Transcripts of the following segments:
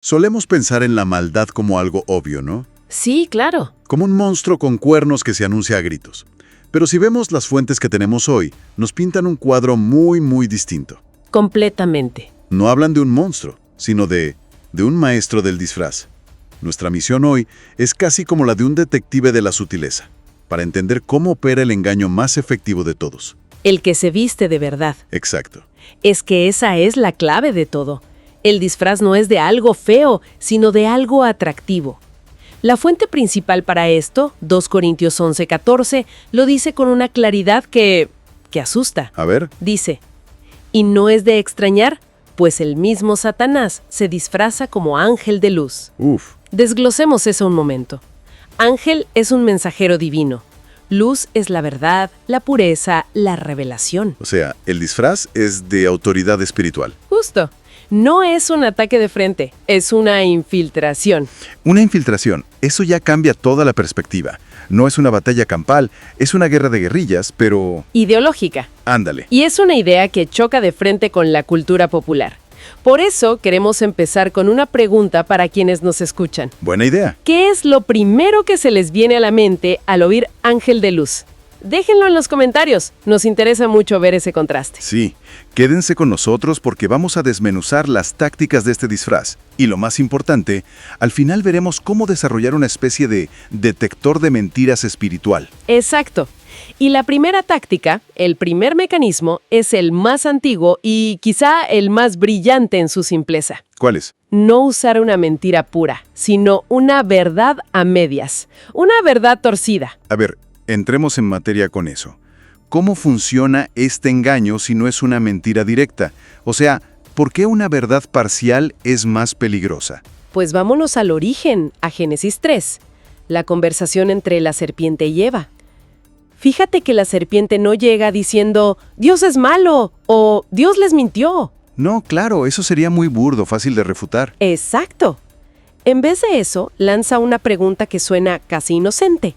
Solemos pensar en la maldad como algo obvio, ¿no? Sí, claro. Como un monstruo con cuernos que se anuncia a gritos. Pero si vemos las fuentes que tenemos hoy, nos pintan un cuadro muy distinto. Completamente. No hablan de un monstruo, sino de un maestro del disfraz. Nuestra misión hoy es casi como la de un detective de la sutileza, para entender cómo opera el engaño más efectivo de todos. El que se viste de verdad. Exacto. Es que esa es la clave de todo. El disfraz no es de algo feo, sino de algo atractivo. La fuente principal para esto, 2 Corintios 11:14, lo dice con una claridad que asusta. A ver. Dice, y no es de extrañar, pues el mismo Satanás se disfraza como ángel de luz. Uf. Desglosemos eso un momento. Ángel es un mensajero divino. Luz es la verdad, la pureza, la revelación. O sea, el disfraz es de autoridad espiritual. Justo. No es un ataque de frente, es una infiltración. Una infiltración, eso ya cambia toda la perspectiva. No es una batalla campal, es una guerra de guerrillas, pero... Ideológica. Ándale. Y es una idea que choca de frente con la cultura popular. Por eso queremos empezar con una pregunta para quienes nos escuchan. Buena idea. ¿Qué es lo primero que se les viene a la mente al oír ángel de luz? Déjenlo en los comentarios, nos interesa mucho ver ese contraste. Sí, quédense con nosotros porque vamos a desmenuzar las tácticas de este disfraz. Y lo más importante, al final veremos cómo desarrollar una especie de detector de mentiras espiritual. Exacto. Y la primera táctica, el primer mecanismo, es el más antiguo y quizá el más brillante en su simpleza. ¿Cuál es? No usar una mentira pura, sino una verdad a medias, una verdad torcida. A ver, entremos en materia con eso. ¿Cómo funciona este engaño si no es una mentira directa? O sea, ¿por qué una verdad parcial es más peligrosa? Pues vámonos al origen, a Génesis 3, la conversación entre la serpiente y Eva. Fíjate que la serpiente no llega diciendo, Dios es malo o Dios les mintió. No, claro, eso sería muy burdo, fácil de refutar. Exacto. En vez de eso, lanza una pregunta que suena casi inocente.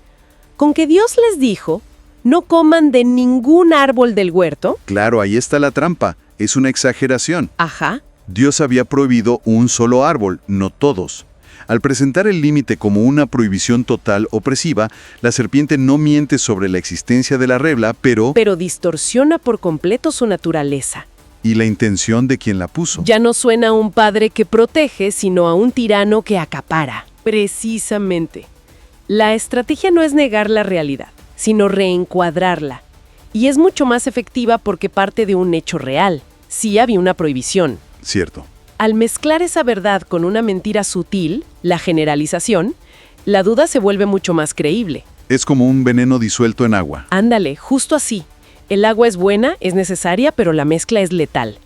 ¿Con que Dios les dijo, no coman de ningún árbol del huerto? Claro, ahí está la trampa. Es una exageración. Ajá. Dios había prohibido un solo árbol, no todos. Al presentar el límite como una prohibición total opresiva, la serpiente no miente sobre la existencia de la regla, pero distorsiona por completo su naturaleza. y la intención de quien la puso. Ya no suena a un padre que protege, sino a un tirano que acapara. Precisamente. La estrategia no es negar la realidad, sino reencuadrarla. Y es mucho más efectiva porque parte de un hecho real. Sí había una prohibición. Cierto. Al mezclar esa verdad con una mentira sutil, la generalización, la duda se vuelve mucho más creíble. Es como un veneno disuelto en agua. Ándale, justo así. El agua es buena, es necesaria, pero la mezcla es letal.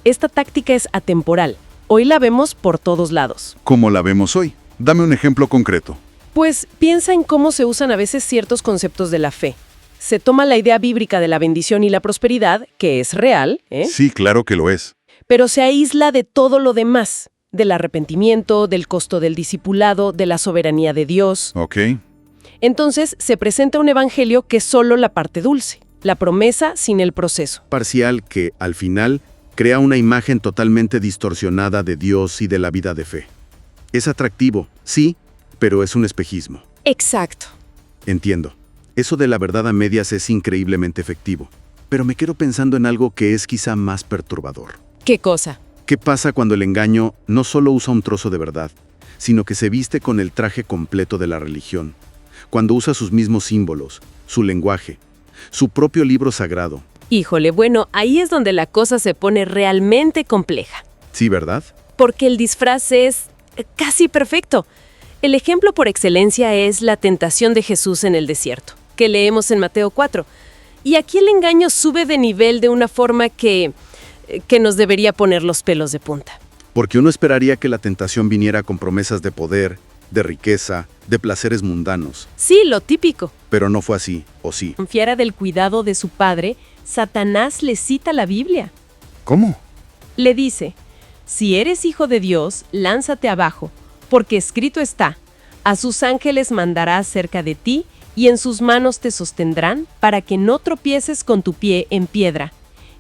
Esta táctica es atemporal. Hoy la vemos por todos lados. Como la vemos hoy. Dame un ejemplo concreto. Pues piensa en cómo se usan a veces ciertos conceptos de la fe. Se toma la idea bíblica de la bendición y la prosperidad, que es real, Sí, claro que lo es. pero se aísla de todo lo demás, del arrepentimiento, del costo del discipulado, de la soberanía de Dios. Ok. Entonces se presenta un evangelio que es solo la parte dulce, la promesa sin el proceso. Parcial que, al final, crea una imagen totalmente distorsionada de Dios y de la vida de fe. Es atractivo, sí, pero es un espejismo. Exacto. Entiendo. Eso de la verdad a medias es increíblemente efectivo. Pero me quedo pensando en algo que es quizá más perturbador. ¿Qué cosa? ¿Qué pasa cuando el engaño no solo usa un trozo de verdad, sino que se viste con el traje completo de la religión? Cuando usa sus mismos símbolos, su lenguaje, su propio libro sagrado. Híjole, bueno, ahí es donde la cosa se pone realmente compleja. Sí, ¿verdad? Porque el disfraz es casi perfecto. El ejemplo por excelencia es la tentación de Jesús en el desierto, que leemos en Mateo 4. Y aquí el engaño sube de nivel de una forma que nos debería poner los pelos de punta. Porque uno esperaría que la tentación viniera con promesas de poder, de riqueza, de placeres mundanos. Sí, lo típico. Pero no fue así, ¿o sí? Confiara del cuidado de su padre, Satanás le cita la Biblia. ¿Cómo? Le dice, si eres hijo de Dios, lánzate abajo, porque escrito está, a sus ángeles mandará cerca de ti y en sus manos te sostendrán para que no tropieces con tu pie en piedra.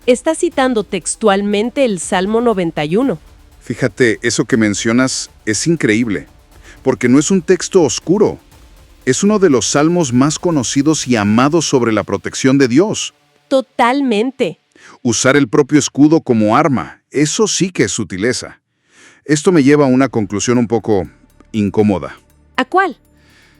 Está citando textualmente el Salmo 91. Fíjate, eso que mencionas es increíble, porque no es un texto oscuro. Es uno de los salmos más conocidos y amados sobre la protección de Dios. Totalmente. Usar el propio escudo como arma, eso sí que es sutileza. Esto me lleva a una conclusión un poco incómoda. ¿A cuál?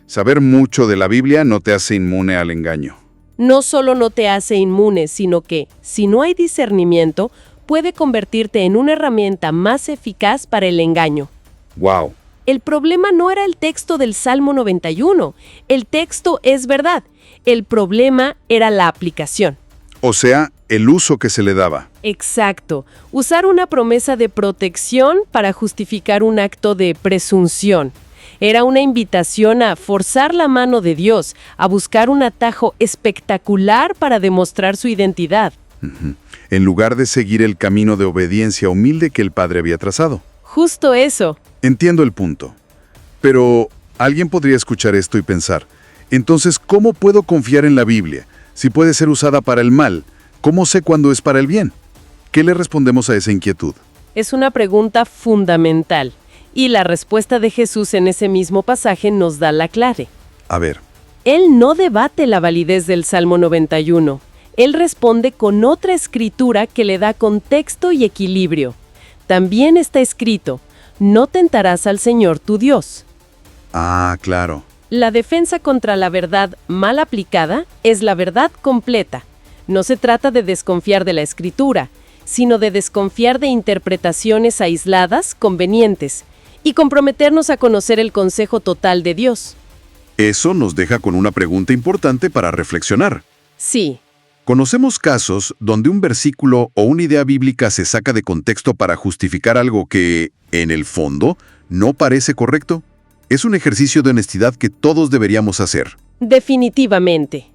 Saber mucho de la Biblia no te hace inmune al engaño. No solo no te hace inmune, sino que, si no hay discernimiento, puede convertirte en una herramienta más eficaz para el engaño. ¡Wow! El problema no era el texto del Salmo 91. El texto es verdad. El problema era la aplicación. O sea, el uso que se le daba. Exacto. Usar una promesa de protección para justificar un acto de presunción. Era una invitación a forzar la mano de Dios, a buscar un atajo espectacular para demostrar su identidad. En lugar de seguir el camino de obediencia humilde que el Padre había trazado. Justo eso. Entiendo el punto. Pero alguien podría escuchar esto y pensar, entonces, ¿cómo puedo confiar en la Biblia? Si puede ser usada para el mal, ¿cómo sé cuándo es para el bien? ¿Qué le respondemos a esa inquietud? Es una pregunta fundamental. Y la respuesta de Jesús en ese mismo pasaje nos da la clave. A ver, Él no debate la validez del Salmo 91. Él responde con otra escritura que le da contexto y equilibrio. También está escrito, no tentarás al Señor tu Dios. claro. La defensa contra la verdad mal aplicada es la verdad completa. No se trata de desconfiar de la escritura, sino de desconfiar de interpretaciones aisladas, convenientes, y comprometernos a conocer el consejo total de Dios. Eso nos deja con una pregunta importante para reflexionar. Sí, ¿Conocemos casos donde un versículo o una idea bíblica se saca de contexto para justificar algo que, en el fondo, no parece correcto? Es un ejercicio de honestidad que todos deberíamos hacer. definitivamente.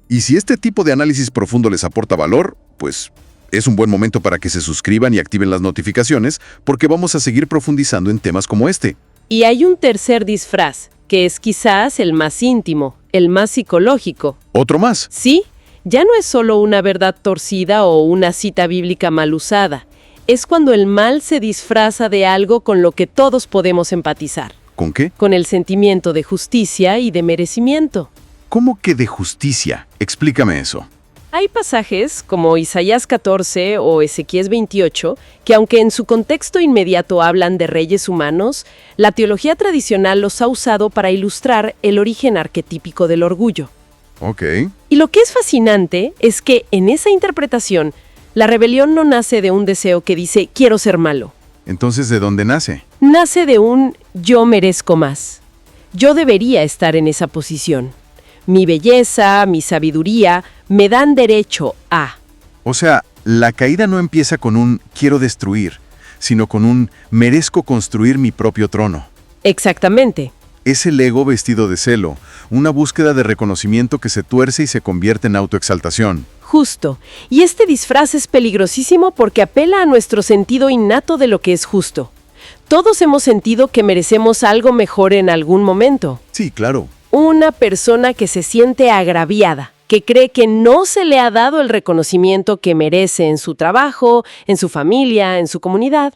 Y si este tipo de análisis profundo les aporta valor, pues es un buen momento para que se suscriban y activen las notificaciones, porque vamos a seguir profundizando en temas como este. Y hay un tercer disfraz, que es quizás el más íntimo, el más psicológico. Otro más. Sí, ya no es solo una verdad torcida o una cita bíblica mal usada. Es cuando el mal se disfraza de algo con lo que todos podemos empatizar. ¿Con qué? Con el sentimiento de justicia y de merecimiento. ¿Cómo que de justicia? Explícame eso. Hay pasajes, como Isaías 14 o Ezequiel 28, que aunque en su contexto inmediato hablan de reyes humanos, la teología tradicional los ha usado para ilustrar el origen arquetípico del orgullo. Ok. Y lo que es fascinante es que en esa interpretación, la rebelión no nace de un deseo que dice quiero ser malo. Entonces, ¿de dónde nace? Nace de un yo merezco más. Yo debería estar en esa posición. Mi belleza, mi sabiduría, me dan derecho a. O sea, la caída no empieza con un quiero destruir, sino con un merezco construir mi propio trono. Exactamente. Es el ego vestido de celo, una búsqueda de reconocimiento que se tuerce y se convierte en autoexaltación. Justo. Y este disfraz es peligrosísimo porque apela a nuestro sentido innato de lo que es justo. Todos hemos sentido que merecemos algo mejor en algún momento. Sí, claro. Una persona que se siente agraviada, que cree que no se le ha dado el reconocimiento que merece en su trabajo, en su familia, en su comunidad,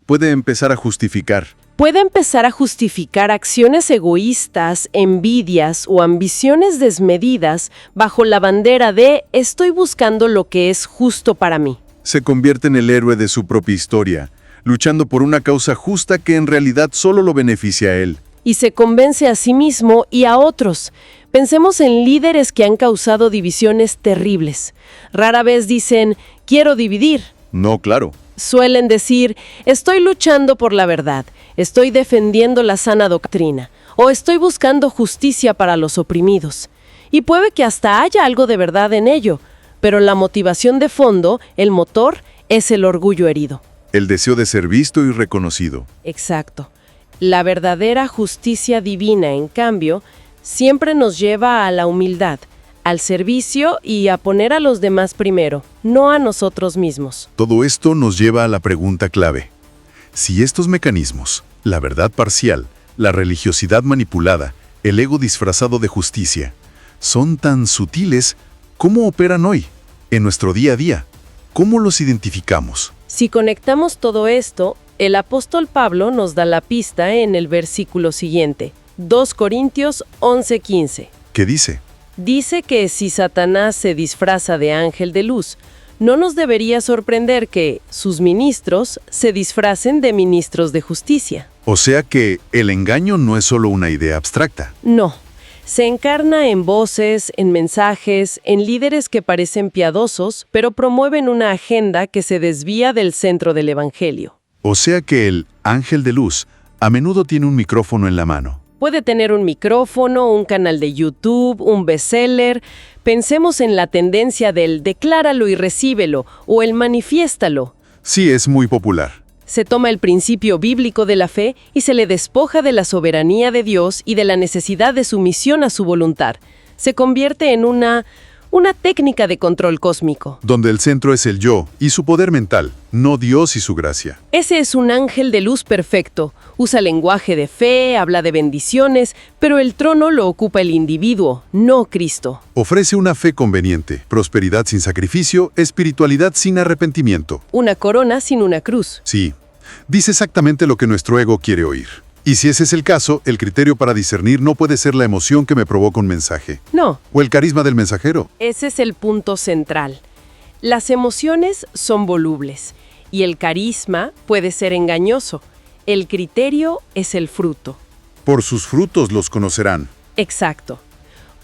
Puede empezar a justificar. puede empezar a justificar acciones egoístas, envidias o ambiciones desmedidas bajo la bandera de estoy buscando lo que es justo para mí. Se convierte en el héroe de su propia historia, luchando por una causa justa que en realidad solo lo beneficia a él. Y se convence a sí mismo y a otros. Pensemos en líderes que han causado divisiones terribles. Rara vez dicen, quiero dividir. No, claro. Suelen decir, estoy luchando por la verdad, estoy defendiendo la sana doctrina, o estoy buscando justicia para los oprimidos. Y puede que hasta haya algo de verdad en ello, pero la motivación de fondo, el motor, es el orgullo herido. El deseo de ser visto y reconocido. Exacto. La verdadera justicia divina, en cambio, siempre nos lleva a la humildad, al servicio y a poner a los demás primero, no a nosotros mismos. Todo esto nos lleva a la pregunta clave. Si estos mecanismos, la verdad parcial, la religiosidad manipulada, el ego disfrazado de justicia, son tan sutiles, ¿cómo operan hoy, en nuestro día a día? ¿Cómo los identificamos? Si conectamos todo esto, El apóstol Pablo nos da la pista en el versículo siguiente, 2 Corintios 11:15. ¿Qué dice? Dice que si Satanás se disfraza de ángel de luz, no nos debería sorprender que sus ministros se disfracen de ministros de justicia. O sea que el engaño no es solo una idea abstracta. No, se encarna en voces, en mensajes, en líderes que parecen piadosos, pero promueven una agenda que se desvía del centro del Evangelio. O sea que el ángel de luz a menudo tiene un micrófono en la mano. Puede tener un micrófono, un canal de YouTube, un bestseller. Pensemos en la tendencia del decláralo y recíbelo o el manifiéstalo. Sí, es muy popular. Se toma el principio bíblico de la fe y se le despoja de la soberanía de Dios y de la necesidad de sumisión a su voluntad. Se convierte en una técnica de control cósmico. Donde el centro es el yo y su poder mental, no Dios y su gracia. Ese es un ángel de luz perfecto. Usa lenguaje de fe, habla de bendiciones, pero el trono lo ocupa el individuo, no Cristo. Ofrece una fe conveniente, prosperidad sin sacrificio, espiritualidad sin arrepentimiento. Una corona sin una cruz. Sí, dice exactamente lo que nuestro ego quiere oír. Y si ese es el caso, el criterio para discernir no puede ser la emoción que me provoca un mensaje. No. O el carisma del mensajero. Ese es el punto central. Las emociones son volubles y el carisma puede ser engañoso. El criterio es el fruto. Por sus frutos los conocerán. Exacto.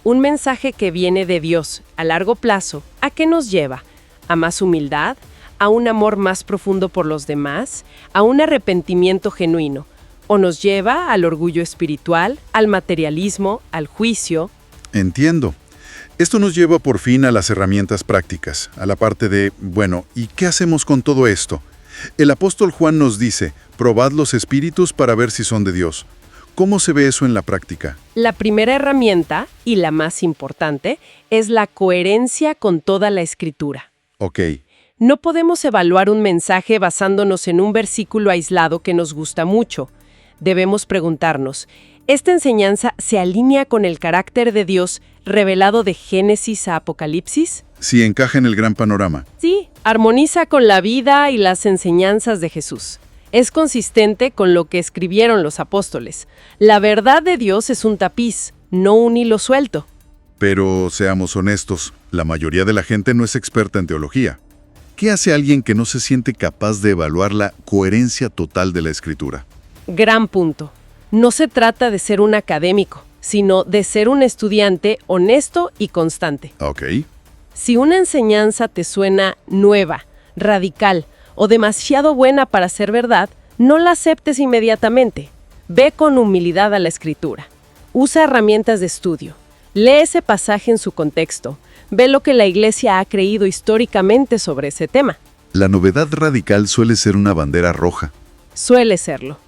Un mensaje que viene de Dios a largo plazo, ¿a qué nos lleva? ¿A más humildad? ¿A un amor más profundo por los demás? ¿A un arrepentimiento genuino? ¿O nos lleva al orgullo espiritual, al materialismo, al juicio? Entiendo. Esto nos lleva por fin a las herramientas prácticas, a la parte de, bueno, ¿y qué hacemos con todo esto? El apóstol Juan nos dice, probad los espíritus para ver si son de Dios. ¿Cómo se ve eso en la práctica? La primera herramienta, y la más importante, es la coherencia con toda la Escritura. Ok. No podemos evaluar un mensaje basándonos en un versículo aislado que nos gusta mucho. Debemos preguntarnos, ¿esta enseñanza se alinea con el carácter de Dios revelado de Génesis a Apocalipsis? Si encaja en el gran panorama. Sí, armoniza con la vida y las enseñanzas de Jesús. Es consistente con lo que escribieron los apóstoles. La verdad de Dios es un tapiz, no un hilo suelto. Pero seamos honestos, la mayoría de la gente no es experta en teología. ¿Qué hace alguien que no se siente capaz de evaluar la coherencia total de la Escritura? Gran punto. No se trata de ser un académico, sino de ser un estudiante honesto y constante. Ok. Si una enseñanza te suena nueva, radical o demasiado buena para ser verdad, no la aceptes inmediatamente. Ve con humildad a la Escritura. Usa herramientas de estudio. Lee ese pasaje en su contexto. Ve lo que la Iglesia ha creído históricamente sobre ese tema. La novedad radical suele ser una bandera roja. Suele serlo.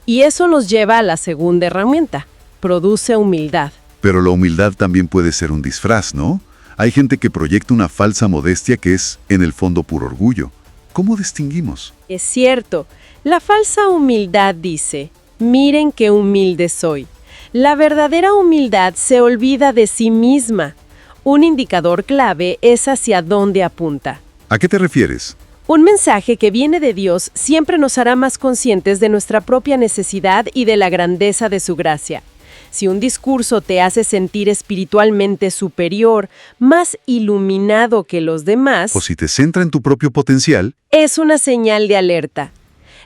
Y eso nos lleva a la segunda herramienta. Produce humildad. Pero la humildad también puede ser un disfraz, ¿no? Hay gente que proyecta una falsa modestia que es, en el fondo, puro orgullo. ¿Cómo distinguimos? Es cierto. La falsa humildad dice, miren qué humilde soy. La verdadera humildad se olvida de sí misma. Un indicador clave es hacia dónde apunta. ¿A qué te refieres? Un mensaje que viene de Dios siempre nos hará más conscientes de nuestra propia necesidad y de la grandeza de su gracia. Si un discurso te hace sentir espiritualmente superior, más iluminado que los demás, O si te centra en tu propio potencial, es una señal de alerta.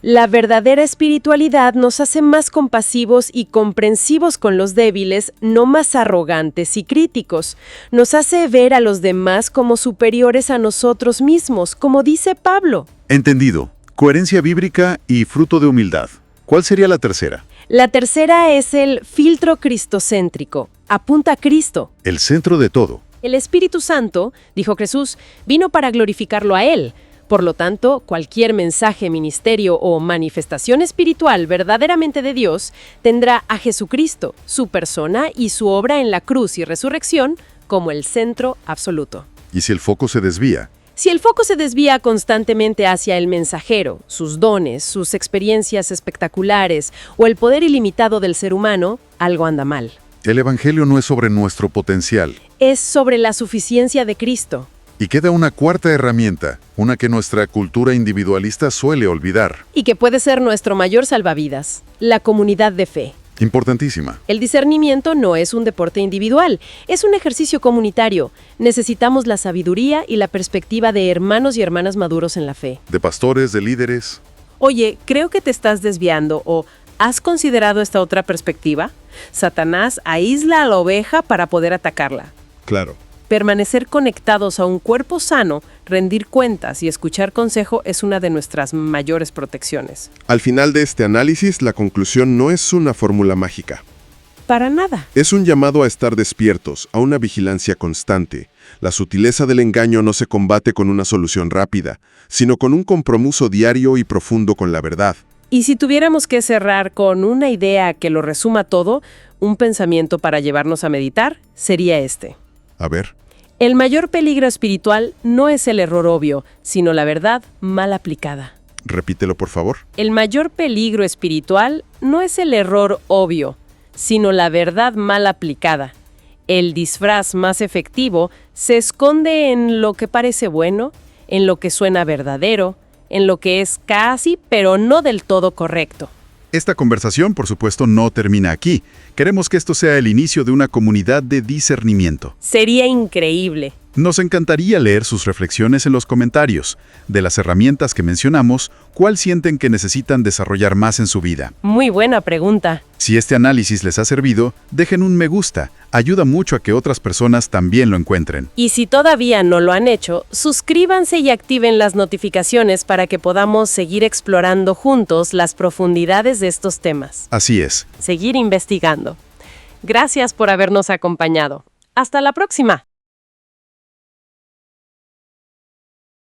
La verdadera espiritualidad nos hace más compasivos y comprensivos con los débiles, no más arrogantes y críticos. Nos hace ver a los demás como superiores a nosotros mismos, como dice Pablo. entendido. Coherencia bíblica y fruto de humildad. ¿Cuál sería la tercera? La tercera es el filtro cristocéntrico. Apunta a Cristo. El centro de todo. El Espíritu Santo, dijo Jesús, vino para glorificarlo a Él. Por lo tanto, cualquier mensaje, ministerio o manifestación espiritual verdaderamente de Dios tendrá a Jesucristo, su persona y su obra en la cruz y resurrección como el centro absoluto. ¿Y si el foco se desvía? Si el foco se desvía constantemente hacia el mensajero, sus dones, sus experiencias espectaculares o el poder ilimitado del ser humano, algo anda mal. El Evangelio no es sobre nuestro potencial. Es sobre la suficiencia de Cristo. Y queda una cuarta herramienta, una que nuestra cultura individualista suele olvidar. Y que puede ser nuestro mayor salvavidas, la comunidad de fe. Importantísima. El discernimiento no es un deporte individual, es un ejercicio comunitario. Necesitamos la sabiduría y la perspectiva de hermanos y hermanas maduros en la fe. De pastores, de líderes. Oye, creo que te estás desviando o ¿has considerado esta otra perspectiva? Satanás aísla a la oveja para poder atacarla. Claro. Permanecer conectados a un cuerpo sano, rendir cuentas y escuchar consejo es una de nuestras mayores protecciones. Al final de este análisis, la conclusión no es una fórmula mágica. Para nada. Es un llamado a estar despiertos, a una vigilancia constante. La sutileza del engaño no se combate con una solución rápida, sino con un compromiso diario y profundo con la verdad. Y si tuviéramos que cerrar con una idea que lo resuma todo, un pensamiento para llevarnos a meditar, sería este. A ver. El mayor peligro espiritual no es el error obvio, sino la verdad mal aplicada. Repítelo, por favor. El mayor peligro espiritual no es el error obvio, sino la verdad mal aplicada. El disfraz más efectivo se esconde en lo que parece bueno, en lo que suena verdadero, en lo que es casi, pero no del todo correcto. Esta conversación, por supuesto, no termina aquí. Queremos que esto sea el inicio de una comunidad de discernimiento. Sería increíble. Nos encantaría leer sus reflexiones en los comentarios. De las herramientas que mencionamos, ¿cuál sienten que necesitan desarrollar más en su vida? Muy buena pregunta. Si este análisis les ha servido, dejen un me gusta. Ayuda mucho a que otras personas también lo encuentren. Y si todavía no lo han hecho, suscríbanse y activen las notificaciones para que podamos seguir explorando juntos las profundidades de estos temas. Así es. Seguir investigando. Gracias por habernos acompañado. Hasta la próxima.